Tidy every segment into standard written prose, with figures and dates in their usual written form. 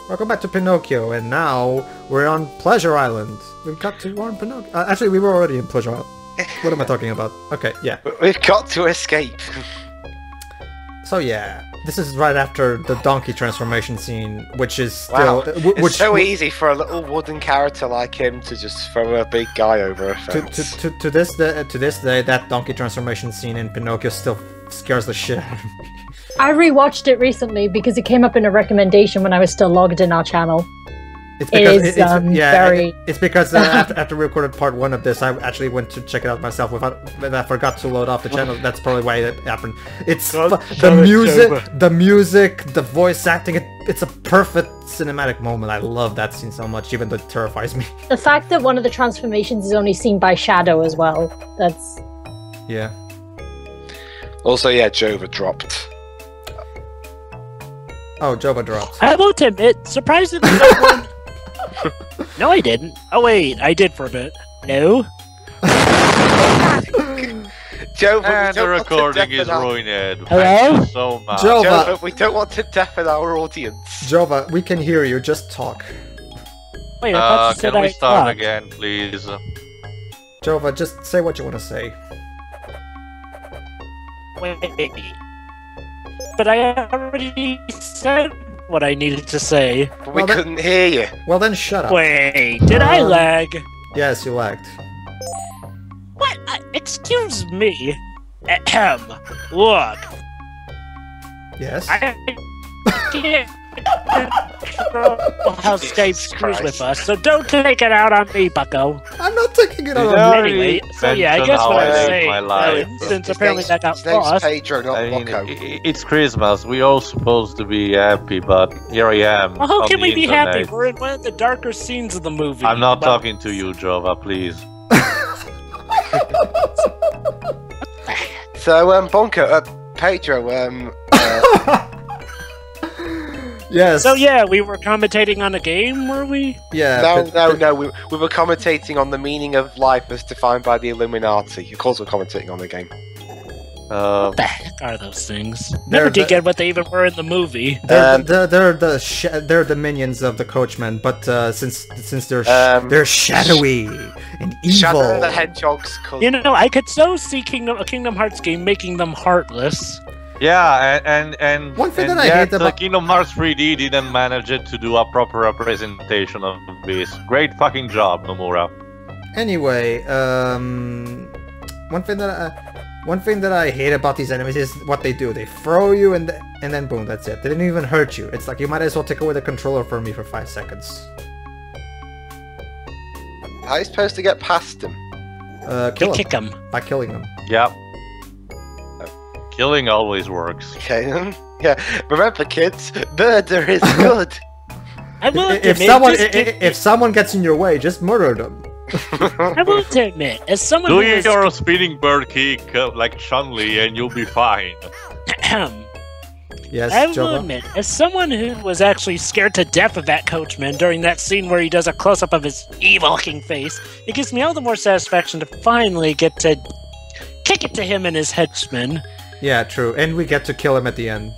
Welcome back to Pinocchio, and now we're on Pleasure Island. We've got to warn Pinocchio. Actually, we were already in Pleasure Island. What am I talking about? Okay, yeah. We've got to escape. So yeah, this is right after the donkey transformation scene, which is still... Wow. It's so easy for a little wooden character like him to just throw a big guy over a fence. To this day, that donkey transformation scene in Pinocchio still scares the shit out of me. I rewatched it recently because it came up in a recommendation when I was still logged in our channel. It's because it's because after we recorded part 1 of this, I actually went to check it out myself. I forgot to load off the channel. That's probably why it happened. It's the music, the voice acting. It's a perfect cinematic moment. I love that scene so much, even though it terrifies me. The fact that one of the transformations is only seen by shadow as well. That's yeah. Also, yeah, Jova dropped. Oh, Jova dropped. I won't admit, surprisingly, no one. No, I didn't. Oh wait, I did for a bit. No. Jova, and the recording is ruined. Hello? Thank you so much. Jova, we don't want to deafen our audience. Jova, we can hear you. Just talk. Wait, I thought you said can we start talked. again, please? Jova, just say what you want to say. Wait. But I already said what I needed to say. But we couldn't hear you. Well then shut up. Wait, did I lag? Yes, you lagged. What? Excuse me. Ahem. Look. Yes? I can't control how Skype screws with us, so don't take it out on me, bucko. I'm not taking it out on you. Anyway, so yeah, I guess what I'm saying, since apparently that got lost. Pedro, not Bucko. It's Christmas. We're all supposed to be happy, but here I am. Well, how on can we the be happy? internet. We're in one of the darker scenes of the movie. I'm not talking to you, Jova, please. So, Bonko, Pedro, Yes. Oh, So yeah, we were commentating on a game, were we? Yeah. No. We were commentating on the meaning of life as defined by the Illuminati. Of course, we're commentating on the game. What the heck are those things? Never did get what they even were in the movie. They're the minions of the Coachman, but since they're shadowy and evil. Shadow the Hedgehog's cousin. You know, I could so see a Kingdom Hearts game making them heartless. Yeah, and one thing and that I hate about Kingdom Hearts 3D didn't manage it to do a proper representation of this. Great fucking job, Nomura. Anyway, one thing that I hate about these enemies is what they do. They throw you and then boom, that's it. They didn't even hurt you. It's like you might as well take away the controller from me for 5 seconds. How are you supposed to get past them? Kick them by killing them. Yep. Killing always works. Okay, yeah. Remember, kids, murder is good. If someone gets in your way, just murder them. I will admit, as someone do who is... your spinning bird kick like Chun-Li and you'll be fine. Yes, I will admit, as someone who was actually scared to death of that Coachman during that scene where he does a close-up of his evil-looking face, it gives me all the more satisfaction to finally get to kick it to him and his henchmen. Yeah, true. And we get to kill him at the end.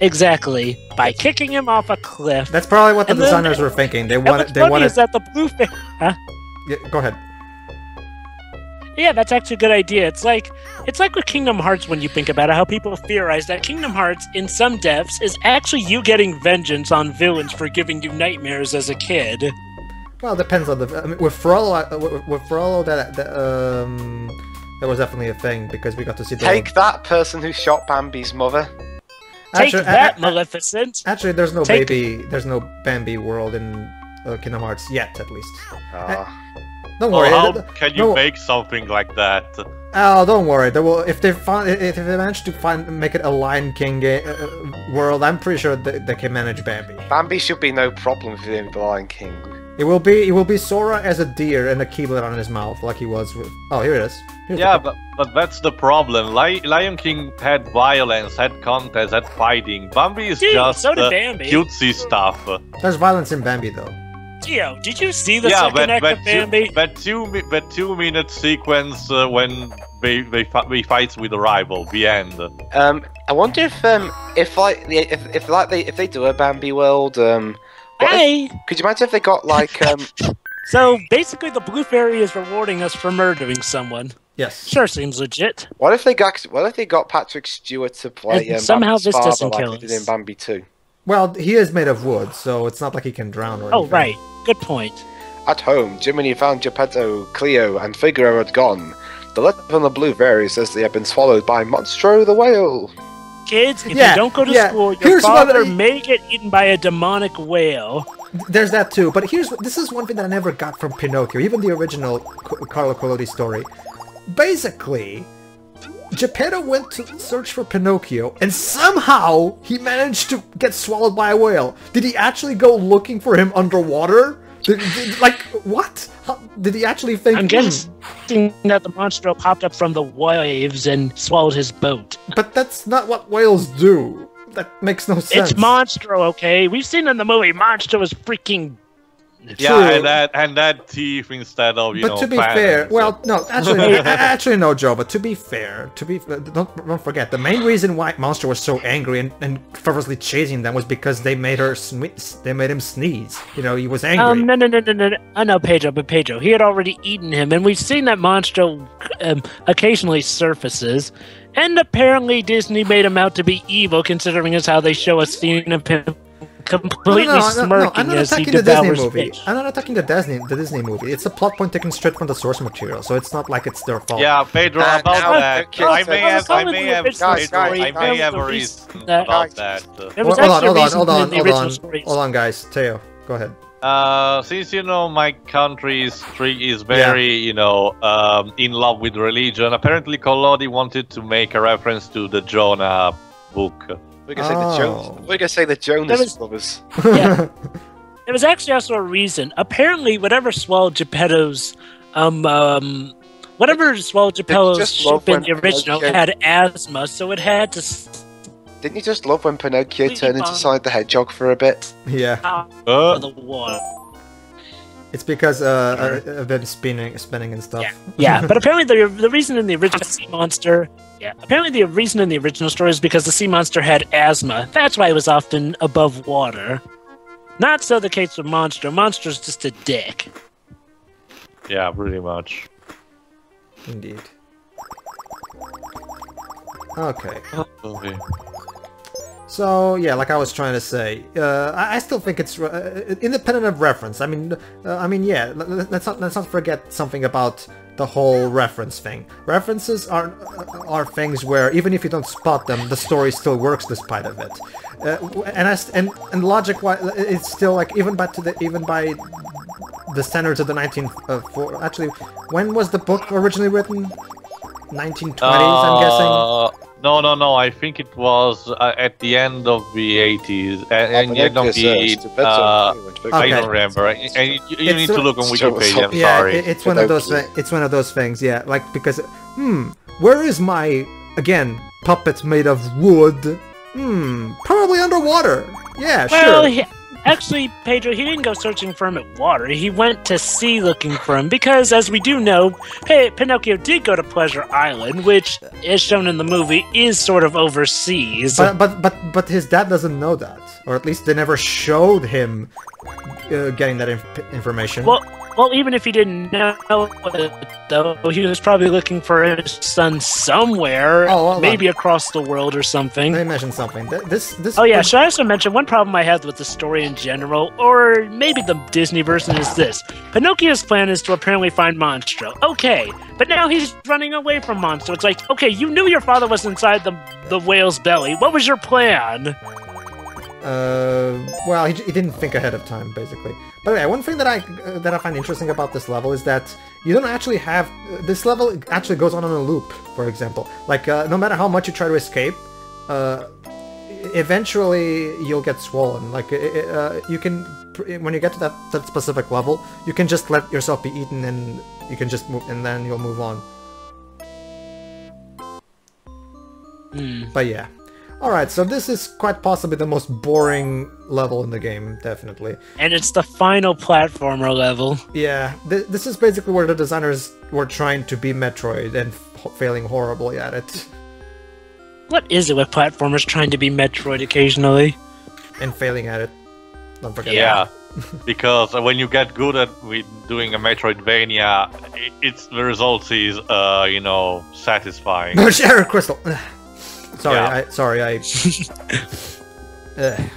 Exactly. By kicking him off a cliff. That's probably what the designers were thinking. They wanted... Is that the blue face... Huh? Yeah, go ahead. Yeah, that's actually a good idea. It's like with Kingdom Hearts when you think about it, how people theorize that Kingdom Hearts, in some depths, is actually you getting vengeance on villains for giving you nightmares as a kid. Well, it depends on the... I mean, with Frollo, that was definitely a thing, because we got to see the... Take that person who shot Bambi's mother. Take that, Maleficent! Actually, there's no Bambi world in Kingdom Hearts yet, at least. Don't worry. How can you make something like that? Oh, don't worry. They will. If they manage to make it a Lion King world, I'm pretty sure they can manage Bambi. Bambi should be no problem for the Lion King. It will be Sora as a deer and a keyblade on his mouth, like he was with... Oh, here it is. Yeah, but that's the problem. Lion King had violence, had contests, had fighting. Bambi is just cutesy stuff. There's violence in Bambi, though. Gio, did you see the second act of Bambi? That 2-minute sequence when they fights with a rival, the end. I wonder if they do a Bambi world, Hey! Could you imagine if they got like So basically, the blue fairy is rewarding us for murdering someone. Yes. Sure, seems legit. What if they got Patrick Stewart to play And somehow Bambi's this father doesn't like kill they did us. in Bambi 2? Well, he is made of wood, so it's not like he can drown or anything. Oh, right. Good point. At home, Jiminy found Geppetto, Cleo, and Figaro had gone. The letter from the blue fairy says they have been swallowed by Monstro the whale. Kids, if you don't go to school, your father may get eaten by a demonic whale. There's that too, but this is one thing that I never got from Pinocchio, even the original Carlo Collodi story. Basically, Geppetto went to search for Pinocchio, and somehow he managed to get swallowed by a whale. Did he actually go looking for him underwater? Like, what? Did he actually think... I'm guessing that the monstro popped up from the waves and swallowed his boat. But that's not what whales do. That makes no sense. It's Monstro, okay? We've seen in the movie, Monstro is freaking... Yeah, and that teeth instead of, But to be fair, well, no, actually no, Joe, but to be fair, don't forget, the main reason why Monster was so angry and fervently chasing them was because they made him sneeze. You know, he was angry. No. I know Pedro, he had already eaten him, and we've seen that Monstro occasionally surfaces, and apparently Disney made him out to be evil, considering as how they show a scene of him completely smirking I'm not as he attacking the Disney devours movie. fish. I'm not attacking the Disney movie. It's a plot point taken straight from the source material, so it's not like it's their fault. Yeah, Pedro, about that. I may have a reason about that. Hold on, guys. Teo, go ahead. Since my country is very in love with religion. Apparently, Collodi wanted to make a reference to the Jonah book. We're gonna say the Jonas Brothers. Yeah. There was actually also a reason. Apparently, whatever swallowed Geppetto's ship in the original had asthma, so it had to. Didn't you just love when Pinocchio turned into Sonic the Hedgehog for a bit? Yeah. The water. It's because of them spinning and stuff. Yeah, but apparently the reason in the original sea monster. Yeah, apparently the reason in the original story is because the sea monster had asthma. That's why it was often above water. Not so the case with Monstro. Monstro's just a dick. Yeah, pretty much. Indeed. Okay. So yeah, like I was trying to say, I still think it's independent of reference. I mean, yeah. Let's not forget something about the whole reference thing. References are things where even if you don't spot them, the story still works despite of it. And logic-wise, it's still like even by the standards of the actually, when was the book originally written? 1920s, I'm guessing. No. I think it was at the end of the 80s. And I don't remember. And you need to look on Wikipedia. I'm sorry. It's one of those. It's one of those things. Yeah, like because where is my puppet made of wood? Probably underwater. Yeah, well, sure. Actually, Pedro, he didn't go searching for him at water. He went to sea looking for him because, as we do know, Pinocchio did go to Pleasure Island, which, as shown in the movie, is sort of overseas. But his dad doesn't know that, or at least they never showed him getting that information. Well, even if he didn't know it, though, he was probably looking for his son somewhere, maybe across the world or something. Let me mention something. Should I also mention one problem I have with the story in general, or maybe the Disney version, is this. Pinocchio's plan is to apparently find Monstro. Okay, but now he's running away from Monstro. It's like, okay, you knew your father was inside the whale's belly. What was your plan? Well, he didn't think ahead of time, basically. By the way, one thing that I find interesting about this level is that you don't actually have... this level actually goes on a loop, for example. Like, no matter how much you try to escape, eventually you'll get swollen. Like, you can... when you get to that specific level, you can just let yourself be eaten and you can just move, and then you'll move on. But yeah. Alright, so this is quite possibly the most boring level in the game, definitely. And it's the final platformer level. Yeah, this is basically where the designers were trying to be Metroid and failing horribly at it. What is it with platformers trying to be Metroid occasionally? And failing at it. Don't forget Yeah, because when you get good at doing a Metroidvania, the result is, satisfying. Error crystal! Sorry, Yeah.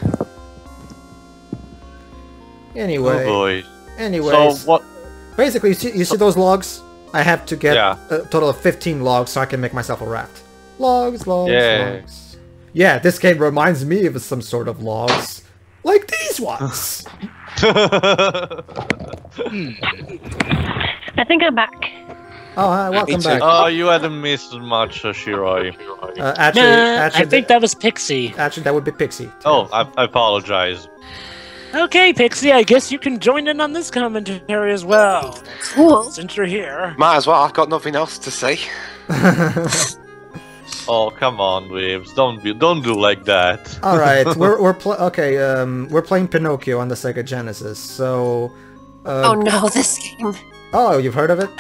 Anyway. Oh boy. Anyways. So what? Basically, you see those logs? I have to get Yeah. a total of 15 logs so I can make myself a raft. Logs, logs, Yeah. logs. Yeah, this game reminds me of some sort of logs. Like these ones! I think I'm back. Oh, hi, welcome Me too. back. Oh, you hadn't missed much, Shiroi. Actually, I think that was Pixie. actually, that would be Pixie. Oh, I apologize. Okay, Pixie, I guess you can join in on this commentary as well. Cool. Since you're here. Might as well. I've got nothing else to say. Oh, come on, Waves. Don't do like that. All right, we're playing Pinocchio on the Sega Genesis. So, Oh no, this game. oh, you've heard of it?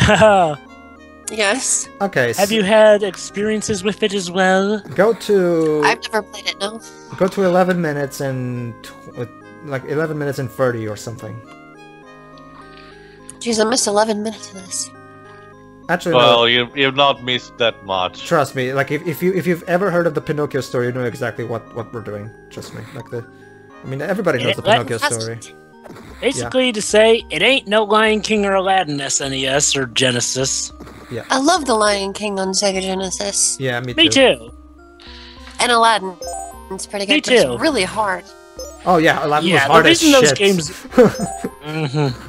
Yes. Okay. Have you had experiences with it as well? Go to I've never played it, no. 11 minutes and like 11 minutes and 30 or something. Jeez, I missed 11 minutes of this. Actually, Well, no. you've not missed that much. Trust me. Like if you've ever heard of the Pinocchio story, you know exactly what we're doing. Trust me. I mean, everybody knows the Pinocchio story. Basically, to say, it ain't no Lion King or Aladdin SNES or Genesis. I love The Lion King on Sega Genesis. Yeah, me too. Me too. And Aladdin. It's pretty good, Me but it's too. really hard. Oh yeah, Aladdin was Yeah, the hard as reason those shit. games.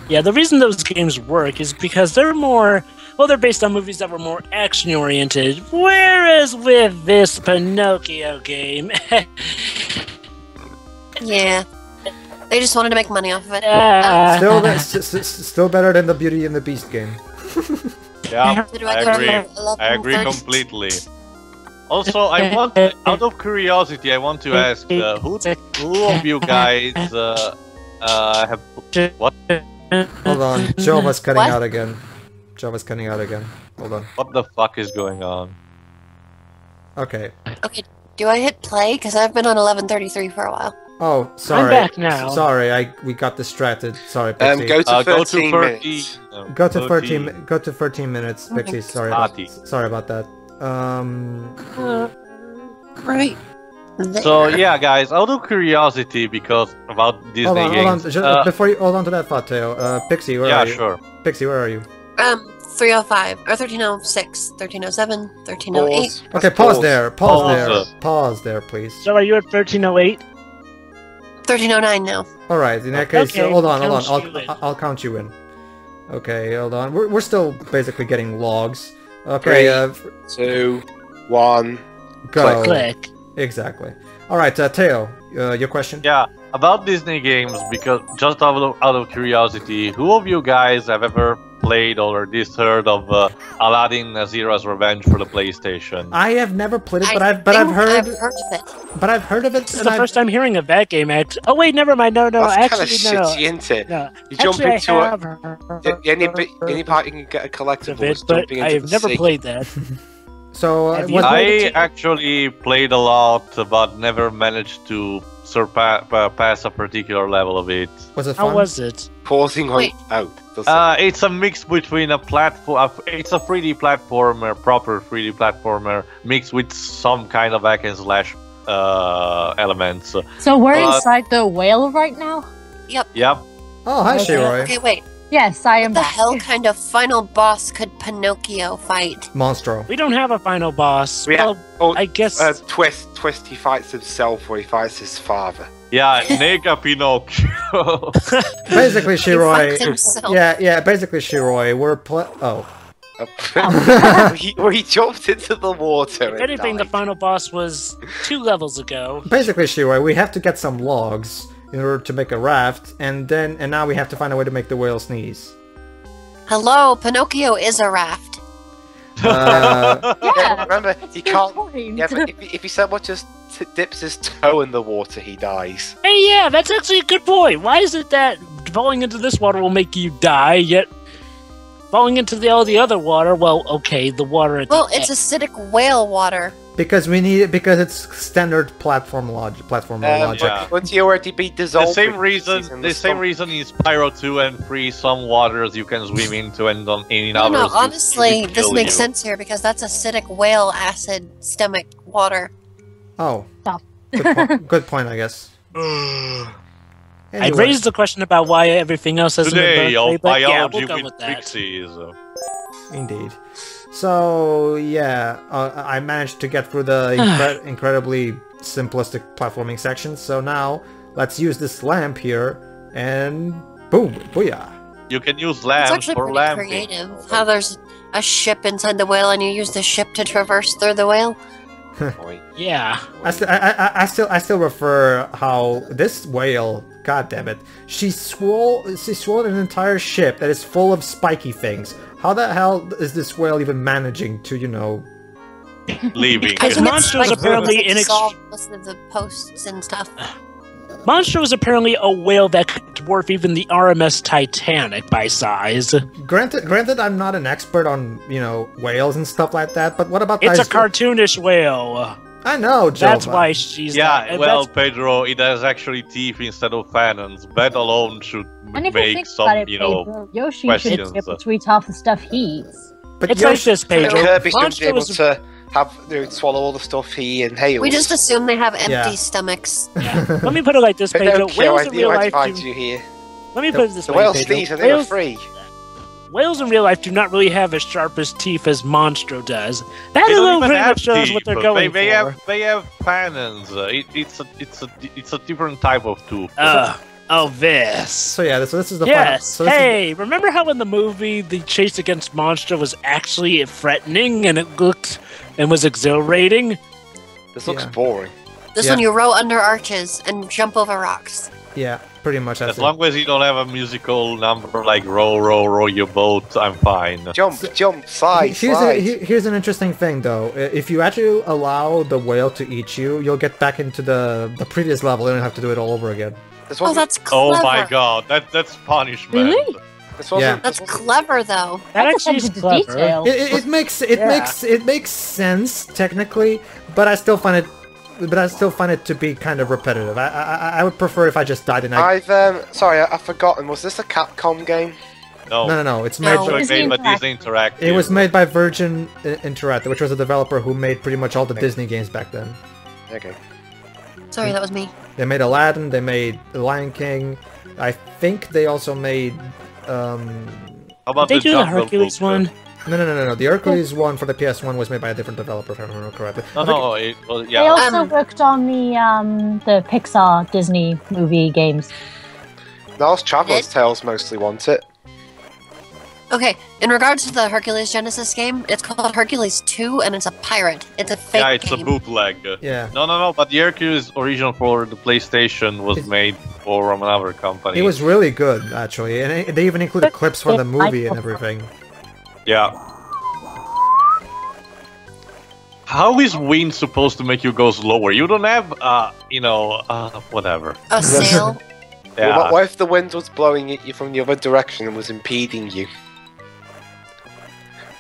Yeah, the reason those games work is because they're more. Well, they're based on movies that were more action oriented. Whereas with this Pinocchio game, Yeah. They just wanted to make money off of it. Still better than the Beauty and the Beast game. Yeah, So do I go agree. to 11, I agree 30? completely. Also, out of curiosity, I want to ask, who of you guys have what? Hold on, Jova's cutting What? out again. Jova's cutting out again. Hold on. What the fuck is going on? Okay. Okay, do I hit play? Because I've been on 11:33 for a while. Oh, sorry. back now. Sorry, we got distracted. Sorry, Pixie. Go to 13 Go to 30. minutes. No, Go to 30. 13. Go to 13 minutes, Oh my Pixie. God. Sorry about that. Right. So yeah, guys, out of curiosity, because about Disney Hold on. games. Just, before you hold on to that thought, Teo. Pixie, where yeah, are you? sure. Pixie, where are you? 305 or 1306, 1307, 1308. Pause. Okay, pause there. Pause. Pause there, please. so are you at 1308? 1309 now. All right. In that case, Okay, hold on. count you in. I'll count you in. Okay, hold on. We're still basically getting logs. Okay. 3, 2, 1. Go. Click. Exactly. All right, Teo, your question. Yeah, about Disney games, because just out of curiosity, who of you guys have ever played or at least heard of Aladdin Azira's Revenge for the PlayStation? I have never played it, but I've think heard. I've heard of it. But I've heard of it. This is the first time hearing of that game. Oh wait, never mind. No, That's kind of actually, no. shitty, isn't it? No, You jump actually, into I it. have The only part you can get a collectible of it, is but jumping I into have the never sea. played that. So, Have you what, played I it? actually played a lot, but never managed to pass a particular level of it. was it fun? How was it? Pausing on Wait. out. Does it? It's a mix between a platform. It's a 3D platformer, proper 3D platformer, mixed with some kind of hack and slash elements. So we're But- inside the whale right now? Yep. Oh, hi, Okay. Shiroi. Okay, wait. Yes, I am What the back. hell kind of final boss could Pinocchio fight? Monstro. We don't have a final boss. We have- Well, oh, I guess. Twist, he fights himself or he fights his father. Yeah, Nega Pinocchio. Basically, He fucked Shiroi. himself. Yeah. Basically, Shiroi. Oh. He jumped into the water. if and anything, the died. final boss was 2 levels ago. Basically, Shiroi, we have to get some logs in order to make a raft, and now we have to find a way to make the whale sneeze. Hello, Pinocchio is a raft. Uh, Yeah. Remember, he Good can't. point. Yeah, but if he so much as dips his toe in the water, he dies. Hey, yeah, that's actually a good point. Why is it that falling into this water will make you die, yet falling into all the other water, well, okay, the water at Well, the it's acidic whale water. Because we need it because it's standard platform logic. But once you already beat Dissolve, The same reason in Spyro 2 and 3, some waters you can swim into and in others. No, honestly, it this kill makes you. sense here because that's acidic whale acid stomach water. Oh, Stop. good point, I guess. I Anyway. raised the question about why everything else hasn't Today, been our birthday, but yeah, biology we'll go with with that. Pixy. Indeed. So yeah, I managed to get through the incredibly simplistic platforming sections. So now let's use this lamp here, and boom, booyah! You can use It's lamps actually for pretty lamping. creative. How there's a ship inside the whale and you use the ship to traverse through the whale. Yeah. I still refer how this whale. God damn it! She swallowed an entire ship that is full of spiky things. How the hell is this whale even managing to, Leaving. I think it's Monster was like apparently most of the posts and stuff. Monster was apparently a whale that could dwarf even the RMS Titanic by size. Granted, I'm not an expert on, whales and stuff like that, but what about It's a those- cartoonish whale. I know, Joe. That's why she's Yeah, well, that's- Pedro, it has actually teeth instead of fanons. That alone should And if you make think some, about it, Pedro, Yoshi should questions. be able to eat half the stuff he eats. But it's like Yoshi- this, Pedro. Kirby should be Monster able was to swallow all the stuff he inhales. We just assume they have empty Yeah. stomachs. Let me put it like this, Pedro. Pinocchio, Whales I in knew real I'd life find do. you here. Let me put it this The way, whales Pedro. these and they were free. Whales in real life do not really have as sharp as teeth as Monstro does. That They don't alone even pretty have much shows what they're teeth. going they for. They have fanons. It's a different type of tooth. This. So yeah, so this is the Yes. final. So Hey, remember how in the movie the chase against Monster was actually threatening and it looked and was exhilarating? This looks Yeah. boring. This Yeah. one you row under arches and jump over rocks. yeah, pretty much. As That's it. long as you don't have a musical number like row, row, row your boat, I'm fine. Jump, slide, slide. Here's an interesting thing, though. If you actually allow the whale to eat you, you'll get back into the previous level. You don't have to do it all over again. This Oh, wasn't, that's clever. Oh my god, that's punishment. Really? this wasn't, Yeah. That's this wasn't- clever, though. That That's actually is attention to clever. detail. It makes sense technically, but I still find it to be kind of repetitive. I would prefer if I just died and I. Sorry, I've forgotten. Was this a Capcom game? No, it's No. made. It's a Disney game, but Interactive. Disney Interactive. It was made by Virgin Interactive, which was a developer who made pretty much all the Disney games back then. Okay. Sorry, that was me. They made Aladdin, they made The Lion King. I think they also made. How about Did they do the Jungle Hercules Book? one? No. The Hercules one for the PS1 was made by a different developer, if I remember correctly. No, They yeah. also worked on the Pixar Disney movie games. Niles Traveler's Tales mostly want it. Okay, in regards to the Hercules Genesis game, it's called Hercules 2, and it's a pirate. It's a fake Yeah, it's game. a bootleg. Yeah. No, but the Hercules original for the PlayStation was It's- made for another company. It was really good, actually, and they even included clips from the movie and everything. Yeah. How is wind supposed to make you go slower? You don't have, whatever. A sail. Yeah. What if the wind was blowing at you from the other direction and was impeding you?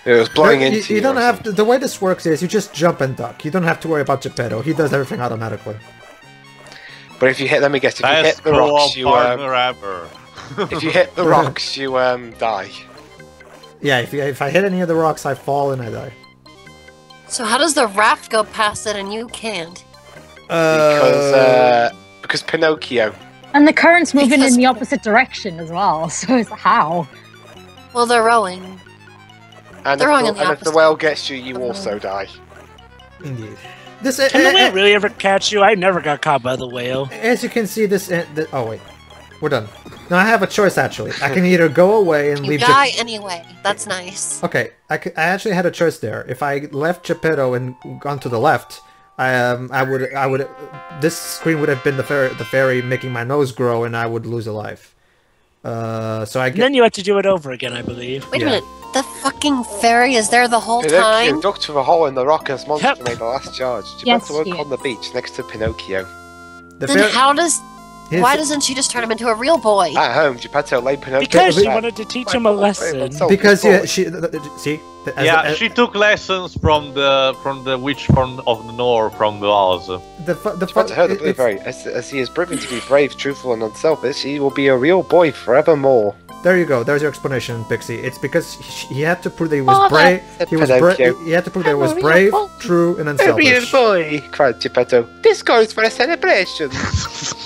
It was blowing You- into you. you don't or have something. the way this works is you just jump and duck. You don't have to worry about Geppetto. He does everything automatically. But if you hit, let me guess, if you Best hit the co-op rocks, partner ever. if you hit the rocks, you die. Yeah, if I hit any of the rocks, I fall and I die. So how does the raft go past it and you can't? Because Pinocchio. And the current's moving Because- in the opposite direction as well, so it's how? Well, they're rowing. And, They're if wrong the, in the and if the opposite. whale gets you, you also die. Indeed. This Can the whale really ever catch you? I never got caught by the whale. as you can see, oh wait, we're done. Now I have a choice actually. I can either go away and You leave. die anyway. That's nice. Okay, I actually had a choice there. If I left Geppetto and gone to the left, I would. This screen would have been the fairy making my nose grow, and I would lose a life. So I And get. then you have to do it over again, I believe. Wait Yeah. a minute. The fucking fairy is there the whole Pinocchio time? ducked through a hole in the rock as monster Yep. made the last charge. Yes, Geppetto woke he on the beach next to Pinocchio. The Then fairy, how does Why doesn't she just turn him into a real boy? At home, Geppetto laid Pinocchio Because she flat. wanted to teach him a lesson. Because she see. She took lessons from the witch from of the north, from Oz. Geppetto, the blue fairy, as he is proven to be brave, truthful, and unselfish, he will be a real boy forevermore. There you go. There's your explanation, Pixie. It's because he had to prove that he was brave. He had to prove that he was brave, true, and unselfish. Real boy, cried Geppetto. This goes for a celebration.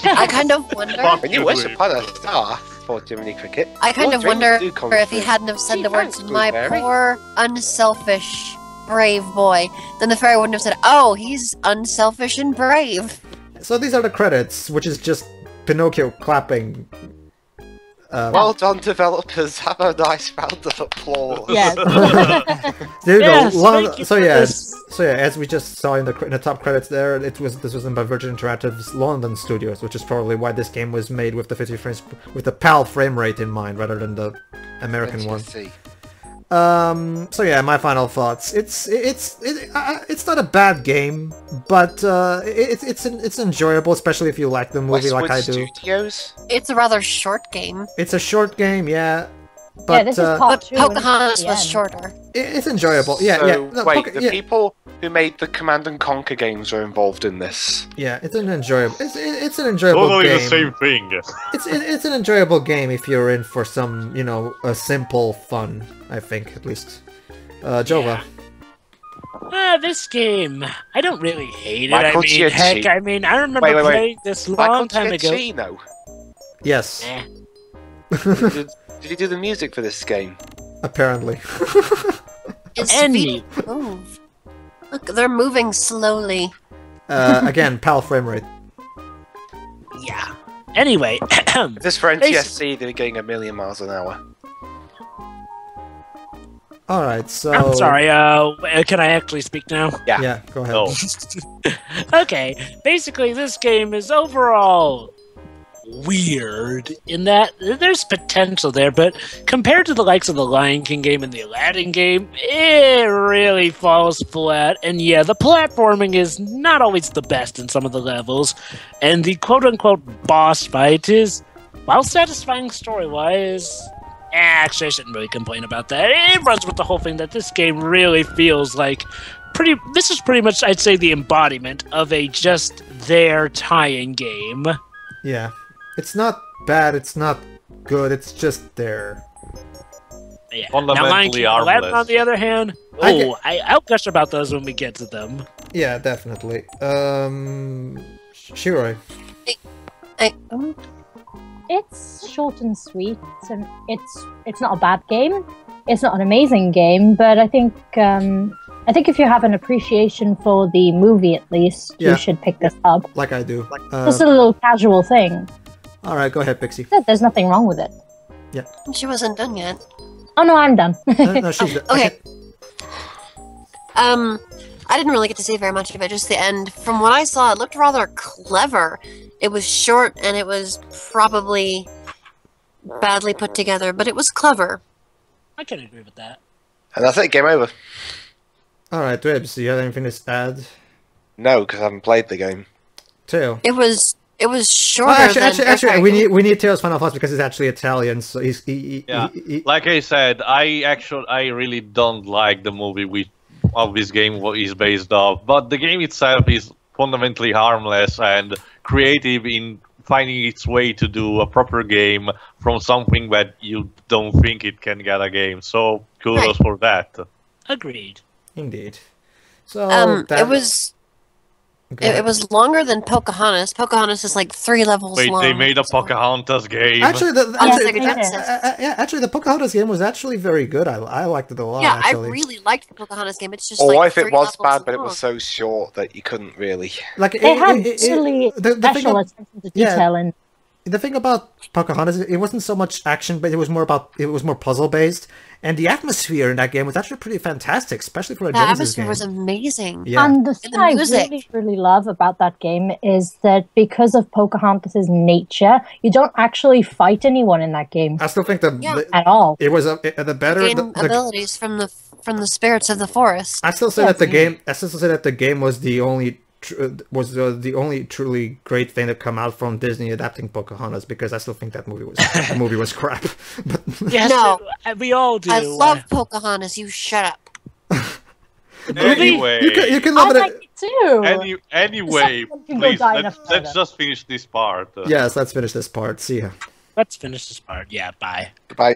I kind of wonder. When you wish upon a star, thought Jiminy Cricket. I kind of your wonder dreams do come if he true. hadn't have said Gee, the words, thanks, "My Blue Fairy." poor, unselfish, brave boy." Then the fairy wouldn't have said, "Oh, he's unselfish and brave." So these are the credits, which is just Pinocchio clapping. Well done, developers. Have a nice round of applause. Yes. There you Yes, go. thank you So for yeah, this. as we just saw in the top credits there, this was done by Virgin Interactive's London Studios, which is probably why this game was made with the 50 frames with the PAL frame rate in mind rather than the American one. See. So yeah, my final thoughts. It's not a bad game, but it's enjoyable, especially if you like the movie Westwood like I do. Studios? It's a rather short game, It's a short game, yeah, Yeah, but this is part but 2. and Pocahontas it's the was end. shorter. it's enjoyable. Yeah, So, yeah. No, wait, the yeah, people who made the Command and Conquer games are involved in this. yeah, it's an enjoyable. It's an enjoyable Totally game. the same thing. It's an enjoyable game if you're in for some, a simple fun. I think at least. Jova. This game, I don't really hate it. Michael Heck, Giacchino. I remember Wait. playing this long time ago. Giacchino. Yes, Eh. Did you do the music for this game? apparently. It's Any- feet move. Look, they're moving slowly. Again, PAL frame rate. Yeah. Anyway, If this for NTSC, they're getting 1,000,000 miles an hour. All right, so. I'm sorry. Can I actually speak now? Yeah, go ahead. No. Okay. Basically, this game is overall weird in that there's potential there, but compared to the likes of the Lion King game and the Aladdin game, it really falls flat. And yeah, the platforming is not always the best in some of the levels, and the quote-unquote boss fight is, while satisfying story-wise, actually I shouldn't really complain about that. It runs with the whole thing that this game really feels like this is pretty much, I'd say, the embodiment of a just there tie-in game. Yeah, it's not bad. It's not good. It's just there. Yeah. Fundamentally Now, Lion King and Aladdin, harmless. on the other hand, I'll gush about those when we get to them. Yeah, definitely. Shiroi. It's short and sweet, and it's not a bad game. It's not an amazing game, but I think if you have an appreciation for the movie, at least, Yeah. you should pick this up. Like I do. Just a little casual thing. All right, go ahead, Pixie. There's nothing wrong with it. She wasn't done yet. Oh no, I'm done. No, she's Okay. I didn't really get to see very much of it, just the end. From what I saw, it looked rather clever. It was short and it was probably badly put together, but it was clever. I can agree with that. And that's it, game over. All right, Dwebs, do you have anything to add? No, because I haven't played the game. Teo. It was shorter Actually, than... we need Teo's final thoughts because he's actually Italian, so he Like I said, I really don't like the movie of this game is based off, but the game itself is fundamentally harmless and creative in finding its way to do a proper game from something that you don't think it can get a game. So kudos for that. Agreed. Indeed. So it was longer than Pocahontas. Pocahontas is like 3 levels Wait, long. they made a Pocahontas game. Actually, Yes, the Pocahontas game was actually very good. I liked it a lot. Yeah, actually. I really liked the Pocahontas game. It's just Or like if it 3 was levels bad, but it long. was so short that you couldn't really. Like They had really the thing special of- attention to detail in. The thing about Pocahontas, it wasn't so much action, but it was more puzzle based, and the atmosphere in that game was actually pretty fantastic, especially for a The Genesis atmosphere game. was amazing. Yeah. And the And thing the I music. really love about that game is that because of Pocahontas' nature, you don't actually fight anyone in that game I still think at all. it was the better. Gain abilities from the spirits of the forest. I still say that the game was the only the only truly great thing that come out from Disney adapting Pocahontas, because I still think that movie was crap. But Yes, No. we all do. I love Pocahontas. You shut up. Anyway, you can I love like it. it too. Anyway, Someone can go please die in a let's fire. just finish this part. Yes, let's finish this part. See ya. Let's finish this part. Yeah, bye. Goodbye.